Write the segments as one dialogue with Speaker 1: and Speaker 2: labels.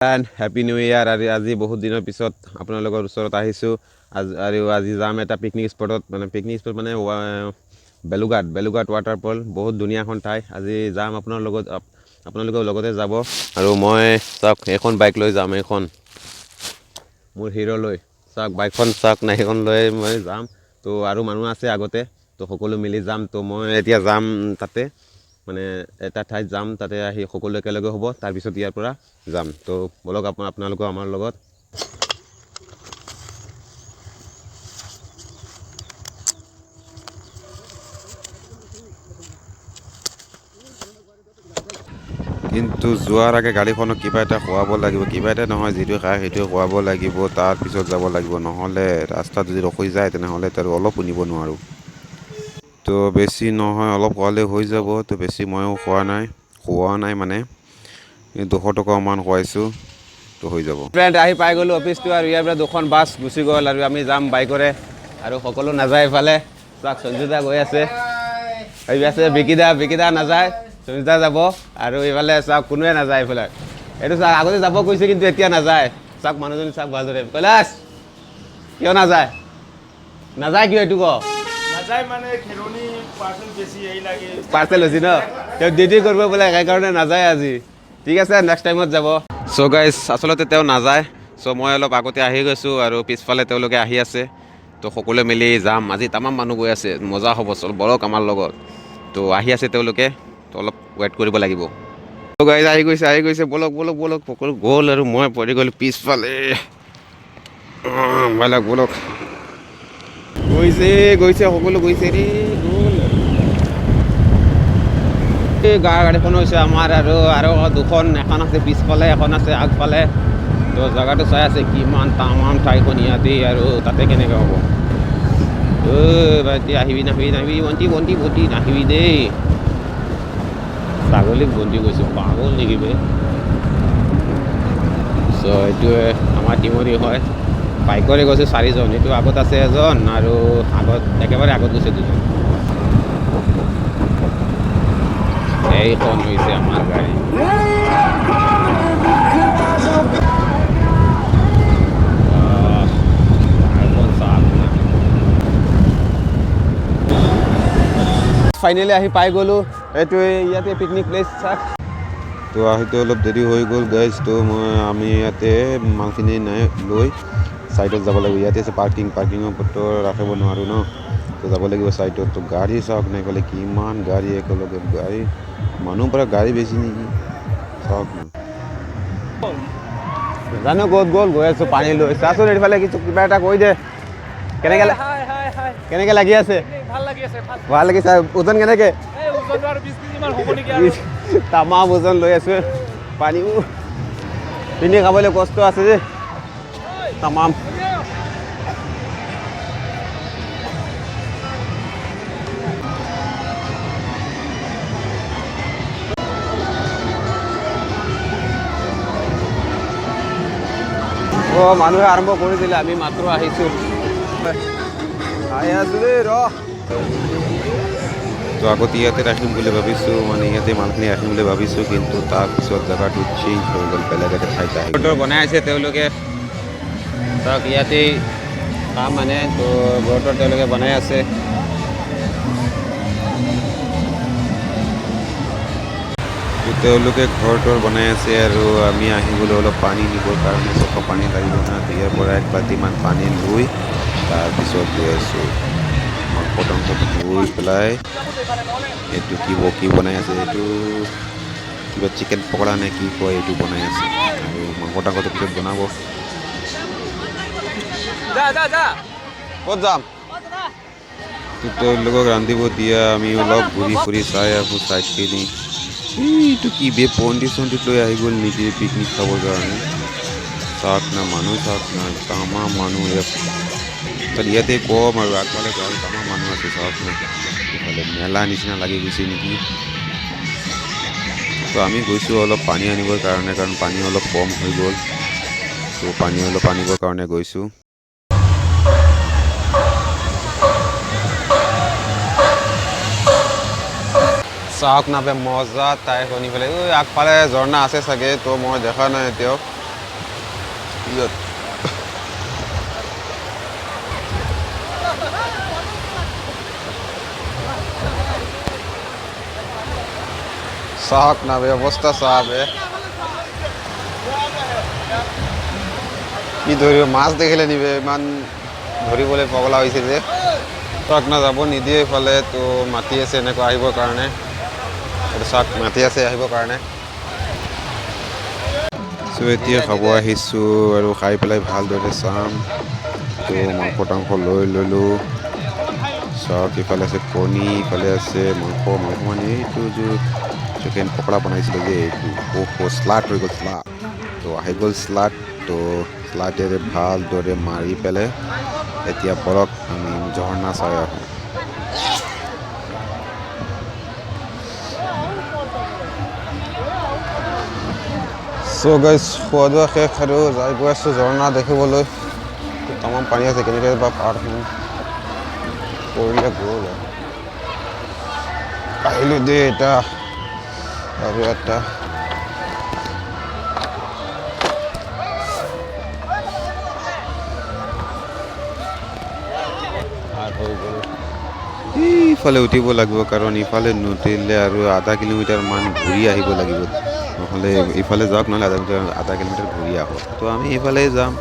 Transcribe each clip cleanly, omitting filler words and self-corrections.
Speaker 1: Happy new ইয়াৰ। আজি বহুত দিনৰ পিছত আপোনালোকৰ ওচৰত আহিছোঁ আৰু আজি যাম এটা পিকনিক স্পটত, মানে পিকনিক স্পট মানে বেলুঘাট ৱাটাৰফল। বহুত ধুনীয়া এখন ঠাই। আজি যাম আপোনালোকৰ লগতে যাব। আৰু মই চাওক এখন বাইক লৈ যাম, এখন মোৰ হিৰ' লৈ। চাওক বাইকখন চাওক না, সেইখন লৈ মই যাম। তো আৰু মানুহ আছে আগতে, তো সকলো মিলি যাম। তো মই এতিয়া যাম তাতে, মানে এটা ঠাইত যাম, তাতে আহি সকলো একেলগে হ'ব। তাৰপিছত ইয়াৰ পৰা যাম। তো বলক আপোনালোকৰ আমাৰ লগত। কিন্তু যোৱাৰ আগে গাড়ীখনক কিবা এটা খোৱাব লাগিব, কিবা এটা নহয়, যিটো খায় সেইটো খোৱাব লাগিব। তাৰপিছত যাব লাগিব, নহ'লে ৰাস্তাত যদি ৰখি যায় তেনেহ'লে তাৰ অলপো নিব নোৱাৰোঁ। তো বেছি নহয়, অলপ খোৱালে হৈ যাব। তো বেছি ময়ো খোৱা নাই মানে 200 টকামান খুৱাইছোঁ, তো হৈ যাব। ফ্ৰেণ্ড আহি পাই গ'লোঁ অফিচটো, আৰু ইয়াৰ পৰা 2খন বাছ গুচি গ'ল আৰু আমি যাম বাইকৰে। আৰু সকলো নাযায় এইফালে। চাওক সঞ্জুদা গৈ আছে, বিকিদা নাযায়, সঞ্জুদা যাব। আৰু এইফালে চাওক কোনোৱে নাযায় এইফালে। এইটো চাওক আগতে যাব কৈছে কিন্তু এতিয়া নাযায়। চাওক মানুহজনী চাওক ভালদৰে। কৈলাশ কিয় নাযায় কিয় এইটো ক?
Speaker 2: নাযায় মানে খেৰণি পাৰ্চেল বেছি লাগে।
Speaker 1: পাৰ্চেল হৈছে ন, তেওঁ ডিউটি কৰিব বোলে, সেইকাৰণে নাযায় আজি। ঠিক আছে, নেক্সট টাইমত যাব। চ' গাইজ আচলতে তেওঁ নাযায়। চ' মই অলপ আগতে আহি গৈছোঁ আৰু পিছফালে তেওঁলোকে আহি আছে। তো সকলোৱে মিলি যাম। আজি তামাম মানুহ গৈ আছে, মজা হ'ব। বলক আমাৰ লগত। তো আহি আছে তেওঁলোকে, তো অলপ ৱেইট কৰিব লাগিব। ত' গাইজ আহি গৈছে, বলক সকলো গ'ল আৰু মই পৰি গ'লোঁ পিছফালে। বলক গৈছে সকলো গৈছে ৰে, গ'ল। এই গাড়ীখন হৈছে আমাৰ, আৰু 2খন, এখন আছে পিছফালে, এখন আছে আগফালে। তো জেগাটো চাই আছে কিমান তামাম ঠাইখন ইয়াতে, আৰু তাতে কেনেকৈ হ'ব। ভাইটি আহিবি বন্তি নাহিবি দেই। ছাগলীক বন্তি গৈছোঁ, পাগল নেকি বে। চ' এইটোৱে আমাৰ টিমৰে হয়। বাইকৰে গৈছে 4জন, এইটো আগত আছে এজন, আৰু একেবাৰে আগত গৈছে 2জন। এইখন হৈছে আমাৰ গাড়ী। ফাইনেলি আহি পাই গ'লোঁ। এইটোৱে ইয়াতে পিকনিক প্লেচ চাওক। তো আহোঁতে অলপ দেৰি হৈ গ'ল গাইজ। তো আমি ইয়াতে মালখিনি লৈ ছাইডত যাব লাগিব। ইয়াতে আছে পাৰ্কিঙৰ ওপৰতো ৰাখিব নোৱাৰোঁ ন, তো যাব লাগিব ছাইডত। তো গাড়ী চাওক নাই ক'লে কিমান গাড়ী, একেলগে গাড়ী, মানুহ পৰা গাড়ী বেছি নেকি, চাওক না। জানো ক'ত গ'ল, গৈ আছোঁ পানী লৈ। চাচোন এইফালে কিবা এটা কৈ দে। কেনেকৈ লাগি আছে? ভাল লাগিছে। ওজন কেনেকৈ? তামাম ওজন লৈ আছোঁ। পানীও পিন্ধি খাবলৈ কষ্ট আছে যে, তামাম। মানুহে আৰম্ভ কৰি দিলে, আমি মাত্ৰ আহিছোঁ। আহি আছোঁ দেই, ৰ। তো আগতে ইয়াতে ৰাখিম বুলি ভাবিছোঁ, মানে ইয়াতে মালখিনি ৰাখিম বুলি ভাবিছোঁ, কিন্তু তাৰপিছত জেগাটো চেঞ্জ হৈ গ'ল, বেলেগ এটা ঠাইত আহি গ'ল। বনাই আছে তেওঁলোকে, চাওক ইয়াতেই কাম মানে, তো ঘৰটো তেওঁলোকে বনাই আছে। তেওঁলোকে ঘৰ বনাই আছে, আৰু আমি আহি গ'লোঁ অলপ পানী নিবৰ কাৰণে। চফা পানী লাগিব না, ইয়াৰ পৰা 1 বাল্টিমান পানী লৈ তাৰপিছত গৈ আছোঁ মাংস ধুই পেলাই। এইটো কি বনাই আছে, এইটো কিবা চিকেন পকৰা নে কি কয়, এইটো বনাই আছে। আৰু মাংসটো পিছত বনাব। ক'ত যাম? তেওঁলোকক ৰান্ধিব দিয়া, আমি অলপ ঘূৰি ফুৰি চাই আহোঁ ছাইডখিনি। এইটো কি বে, পণ্ডিত লৈ আহি গ'ল নেকি পিকনিক খাবৰ কাৰণে। চাওক না মানুহ, চাওক না তামাম মানুহ। ইয়াতে কম আৰু আগফালে তামাম মানুহ আছে, চাওক না। ইফালে মেলা নিচিনা লাগি গৈছে নেকি। তো আমি গৈছোঁ অলপ পানী আনিবৰ কাৰণে, কাৰণ পানী অলপ কম হৈ গ'ল। তো পানী অলপ আনিবৰ কাৰণে গৈছোঁ। চাওক না বে, মজা ঠাই শুনি পেলাই। আগফালে ঝৰ্ণা আছে চাগে, তো মই দেখা নাই এতিয়াও। ইয়াত চাওক না বে অৱস্থা চাওক বে কি ধৰিব মাছ দেখিলে নিবে ইমান ধৰিবলৈ পগলা হৈছে যে চাওক না যাব নিদিয়ে এইফালে তো মাতি আছে এনেকুৱা আহিবৰ কাৰণে এইটো চাওক মাতি আছে আহিবৰ কাৰণে চ' এতিয়া খাব আহিছোঁ আৰু খাই পেলাই ভালদৰে চাম তো মাংস টাংস লৈ ল'লোঁ চাওক ইফালে আছে কণী ইফালে আছে মাংস মানে এইটো চিকেন পকৰা বনাইছিলোঁ যে এইটো শ্লাট হৈ গ'ল শ্লাট তো আহি গ'ল শ্লাট তো শ্লাটেৰে ভালদৰে মাৰি পেলাই এতিয়া বৰক আমি ঝৰ্ণা চাই আহোঁ চ' গাইজ খোৱা দোৱা শেষ আৰু যাই গৈ আছোঁ ঝৰ্ণা দেখিবলৈ তামাম পানী আছে কেনেকৈ বা পাৰ কৰিলে গ'ল আহিলোঁ দেই এটা আৰু এটা হৈ গ'ল ইফালে উঠিব লাগিব কাৰণ ইফালে নুঠিলে আৰু আধা কিলোমিটাৰ মান ঘূৰি আহিব লাগিব নহ'লে ইফালে যাওক নহ'লে আধা কিলোমিটাৰ ঘূৰি আহক তো আমি এইফালে যাম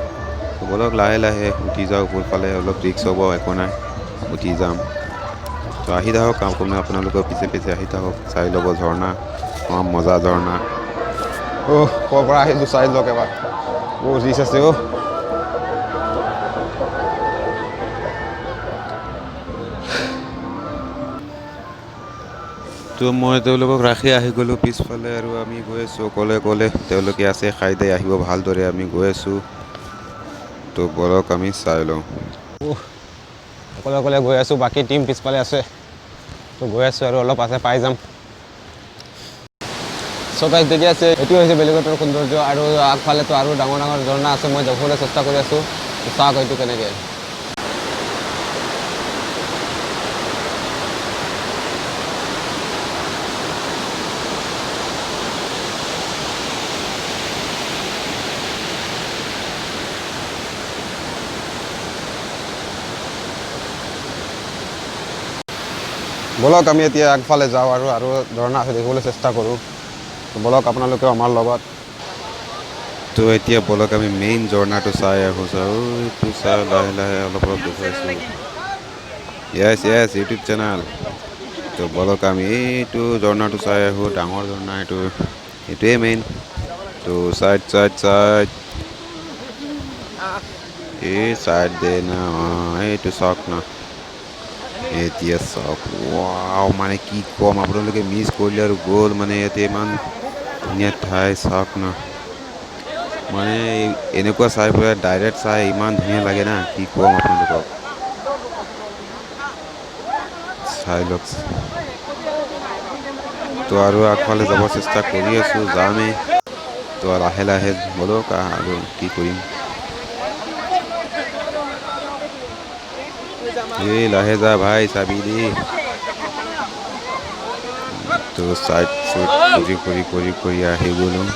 Speaker 1: ব'লক লাহে লাহে উঠি যাওঁ ওপৰফালে অলপ ৰিক্স হ'ব একো নাই উঠি যাম তো আহি থাকক আপোনালোকৰ পিছে পিছে আহি থাকক চাই ল'ব ঝৰ্ণা মজা ঝৰ্ণা ক'ৰ পৰা আহিলোঁ চাই লওক এবাৰ বহুত ৰিক্স আছে তো মই তেওঁলোকক ৰাখি আহি গ'লোঁ পিছফালে আৰু আমি গৈ আছোঁ অকলে তেওঁলোকে আছে খাই দাই আহিব ভালদৰে আমি গৈ আছোঁ তো ব'লক আমি চাই লওঁ অকলে গৈ আছোঁ বাকী টিম পিছফালে আছে তো গৈ আছোঁ আৰু অলপ আছে পাই যাম চ' গাইজ দেখি আছে এইটো হৈছে বেলেগৰ সৌন্দৰ্য আৰু আগফালেতো আৰু ডাঙৰ ডাঙৰ ঝৰ্ণা আছে মই যাবলৈ চেষ্টা কৰি আছোঁ চাওক এইটো কেনেকৈ ব'লক আমি এতিয়া আগফালে যাওঁ আৰু ঝৰ্ণা আছে দেখিবলৈ চেষ্টা কৰোঁ ব'লক আপোনালোকেও আমাৰ লগত তো এতিয়া ব'লক আমি মেইন ঝৰ্ণাটো চাই আহোঁ এইটো চাই লাহে লাহে অলপ দেখুৱাইছোঁ য়েছ ইউটিউব চেনেল তো ব'লক আমি এইটো ঝৰ্ণাটো চাই আহোঁ ডাঙৰ ঝৰ্ণা এইটোৱে মেইন তো চাইড দে না এইটো চাওক না এতিয়া চাওক ৱাও মানে কি ক'ম আপোনালোকে মিছ কৰিলে আৰু গ'ল মানে ইয়াতে ইমান ধুনীয়া ঠাই চাওক না মানে এনেকুৱা চাই পেলাই ডাইৰেক্ট চাই ইমান ধুনীয়া লাগে না কি ক'ম আপোনালোকক চাই লওক তো আৰু আগফালে যাব চেষ্টা কৰি আছোঁ যামেই তো লাহে লাহে ব'লক আৰু কি কৰিম লাহে যা ভাই চাবি দি তো চাইড কৰি আহি গ'লোঁ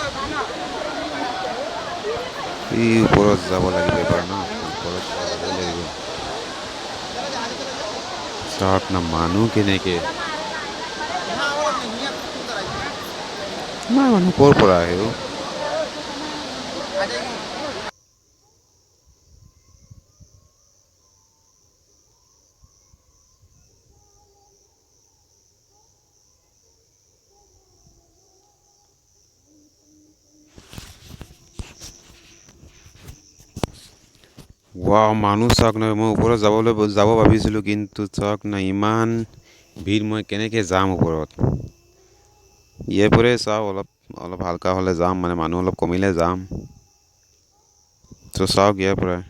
Speaker 1: ওপৰত যাব লাগিব এবাৰ ন ওপৰত যাব লাগিব চাওক না মানুহ কেনেকৈ মানুহ ক'ৰ পৰা আহে ৱাও মানুহ চাওক না মই ওপৰত যাব ভাবিছিলোঁ কিন্তু চাওক না ইমান ভিৰ মই কেনেকৈ যাম ওপৰত ইয়াৰ পৰাই চাওঁ অলপ হালকা হ'লে যাম মানে মানুহ অলপ কমিলে যাম তো চাওক ইয়াৰ পৰাই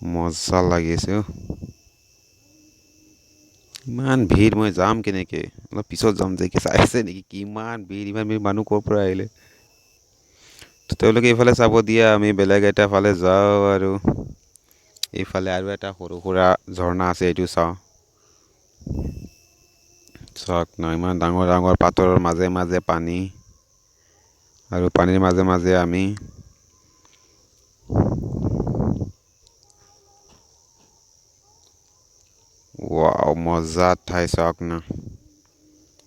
Speaker 1: মজা লাগিছে ইমান ভিৰ মই যাম কেনেকৈ অলপ পিছত যাম যে চাইছে নেকি কিমান ভিৰ ইমান মানুহ ক'ৰ পৰা আহিলে তো তেওঁলোকে এইফালে চাব দিয়া আমি বেলেগ এটা ফালে যাওঁ আৰু এইফালে আৰু এটা সৰু সুৰা ঝৰ্ণা আছে এইটো চাওঁ চাওক না ইমান ডাঙৰ ডাঙৰ পাথৰৰ মাজে মাজে পানী আৰু পানীৰ মাজে মাজে আমি ৱাও মজা ঠাই চাওক না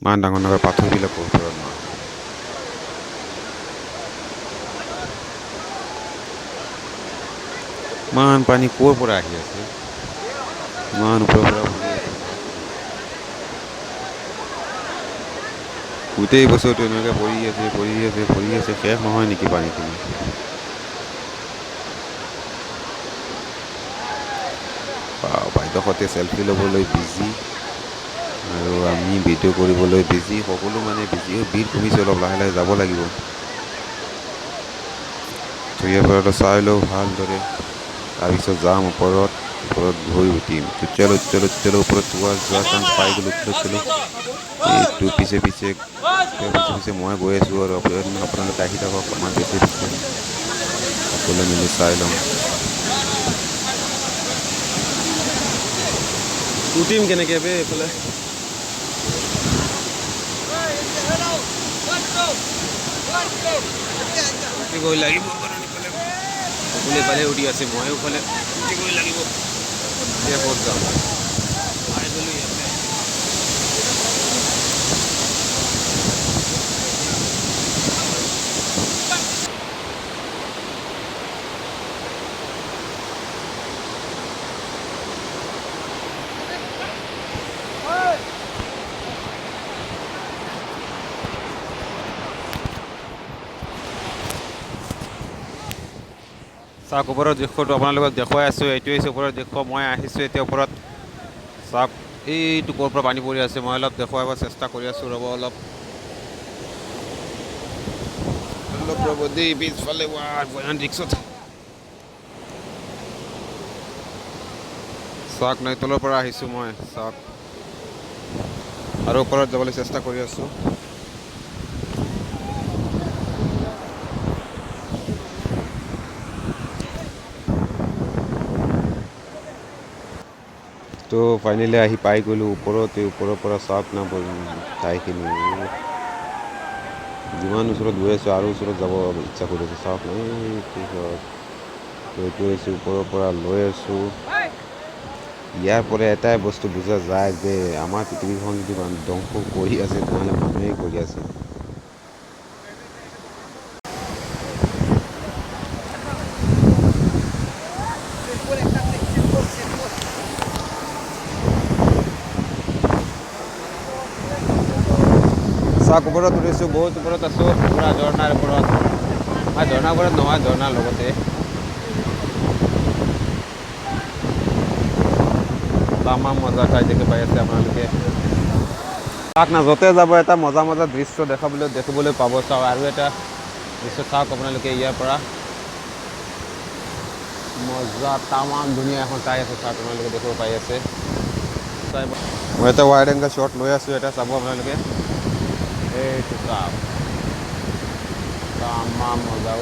Speaker 1: ইমান ডাঙৰ ডাঙৰ পাথৰবিলাকৰ ওপৰত না ইমান পানী ক'ৰ পৰা আহি আছে ইমান ওপৰৰ পৰা গোটেই বছৰটো এনেকৈ পৰি আছে শেষ নহয় নেকি পানীখিনি বাইদেউহঁতে চেলফি ল'বলৈ বিজি আৰু আমি ভিডিঅ' কৰিবলৈ বিজি সকলো মানে বিজি ভিৰ কমিছে অলপ লাহে লাহে যাব লাগিব তো ইয়াৰ পৰা চাই লওঁ ভালদৰে তাৰপিছত যাম ওপৰত গৈ উঠিম তো চলো ওপৰত যোৱা চান্স পাই গ'লোঁ চলো এইটো পিছে মই গৈ আছোঁ আৰু আপোনালোকে আহি থাকক আমাৰ পিছে সকলোৱে মিলি চাই লওঁ উঠিম কেনেকৈ বে এইফালে গৈ লাগিব সকলোৱে ফালে উঠি আছে ময়ো ফালে গৈ লাগিব এতিয়া ক'ত যাম পাই গ'লোঁ ইয়াতে চাওক ওপৰৰ দৃশ্যটো আপোনালোকক দেখুৱাই আছোঁ এইটোৱে হৈছে ওপৰৰ দৃশ্য মই আহিছোঁ এতিয়া ওপৰত চাওক এইটো ক'ৰ পৰা পানী পৰি আছে মই অলপ দেখুৱাব চেষ্টা কৰি আছোঁ ৰ'ব অলপ ৰ'ব দেই পিছফালে বয়ান ৰিক্সত চাওক নৈ তলৰ পৰা আহিছোঁ মই চাওক আৰু ওপৰত যাবলৈ চেষ্টা কৰি আছোঁ তো ফাইনেলি আহি পাই গ'লোঁ ওপৰৰ পৰা চাওক না ঠাইখিনি যিমান ওচৰত গৈ আছোঁ আৰু ওচৰত যাব ইচ্ছা কৰি আছোঁ চাওক না এইটো হৈছে ওপৰৰ পৰা লৈ আছোঁ ইয়াৰ পৰা এটাই বস্তু বুজা যায় যে আমাৰ পৃথিৱীখন যদি ধ্বংস কৰি আছে তেনেহ'লে মানুহেই কৰি আছে চাওক ওপৰত উঠিছোঁ বহুত ওপৰত আছোঁ পূৰা ঝৰ্ণাৰ ওপৰত ঝৰ্ণাৰ ওপৰত নহয় ঝৰ্ণাৰ লগতে তামাম মজা ঠাই দেখি পাই আছে আপোনালোকে চাওক না য'তে যাব এটা মজা দৃশ্য দেখিবলৈ পাব চাওক আৰু এটা দৃশ্য চাওক আপোনালোকে ইয়াৰ পৰা মজা তামাম ধুনীয়া এখন ঠাই আছে চাওক আপোনালোকে দেখিব পাই আছে মই এটা ৱাইড এংগল শ্বট লৈ আছোঁ এটা চাব আপোনালোকে এইটো চাওক তামাম মজা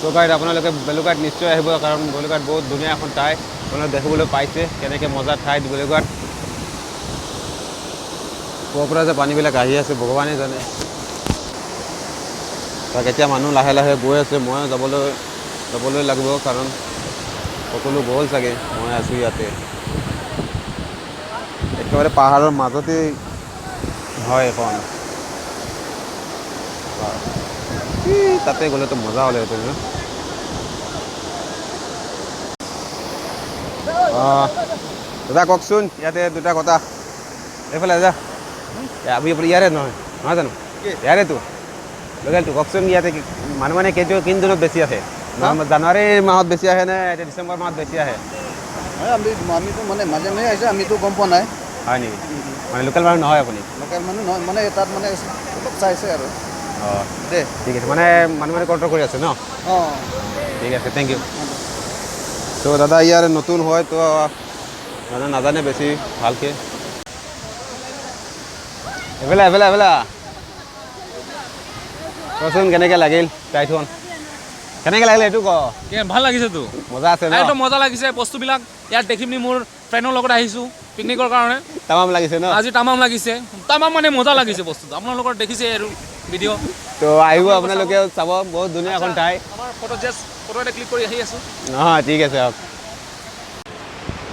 Speaker 1: তো গাইড আপোনালোকে বেলুঘাট নিশ্চয় আহিব কাৰণ বেলুঘাট বহুত ধুনীয়া এখন ঠাই আপোনালোকে দেখিবলৈ পাইছে কেনেকৈ মজা ঠাই বেলুঘাট ক'ৰ পৰা যে পানীবিলাক আহি আছে ভগৱানে জানে তাক এতিয়া মানুহ লাহে লাহে গৈ আছে ময়ো যাবলৈ লাগিব কাৰণ সকলো গ'ল চাগে মই আছোঁ ইয়াতে একেবাৰে পাহাৰৰ মাজতেই হয় এখন তাতে গ'লেতো মজা হ'লেহেঁতেন দাদা কওকচোন ইয়াতে দুটা কথা এইফালে যা আমি ইয়াৰে নহয় জানো ইয়াৰেতো লোকেলটো কওকচোন ইয়াতে মানুহ মানে কোন দিনত বেছি আহে জানুৱাৰী মাহত বেছি আহে নে এতিয়া ডিচেম্বৰ মাহত বেছি আহে
Speaker 3: আমিতো মানে মাজে মাজে আহিছোঁ আমিতো গম পোৱা নাই
Speaker 1: হয় নেকি মানে লোকেল মানুহ নহয় আপুনি
Speaker 3: লোকেল মানুহ নহয় মানে তাত মানে অলপ চাইছে আৰু
Speaker 1: অঁ দে ঠিক আছে মানে মানুহে কণ্ট্ৰল কৰি আছে ন
Speaker 3: অঁ
Speaker 1: ঠিক আছে থেংক ইউ তো দাদা ইয়াৰ নতুন হয় তো দাদা নাজানে বেছি ভালকৈ এইফালে এইফালে এইফালে কচোন কেনেকৈ লাগিল টাইথন কেনেকৈ লাগিল এইটো ক
Speaker 4: ভাল লাগিছেতো
Speaker 1: মজা আছে ন
Speaker 4: একদম মজা লাগিছে বস্তুবিলাক ইয়াত দেখিম মোৰ ফ্ৰেণ্ডৰ লগত আহিছোঁ পিকনিকৰ কাৰণে
Speaker 1: তামাম লাগিছে ন
Speaker 4: আজি তামাম লাগিছে তামাম মানে মজা লাগিছে বস্তুটো আপোনালোকৰ দেখিছে আৰু ভিডিঅ'
Speaker 1: তো আহিব আপোনালোকে চাব বহুত ধুনীয়া এখন ঠাই
Speaker 4: আমাৰ ফটো এটা ক্লিক কৰি আহি আছোঁ
Speaker 1: নহয় ঠিক আছে হওক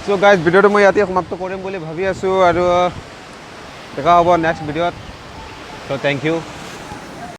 Speaker 1: চ' গাইজ ভিডিঅ'টো মই ইয়াতে সমাপ্ত কৰিম বুলি ভাবি আছোঁ আৰু দেখা হ'ব নেক্সট ভিডিঅ'ত চ' থেংক ইউ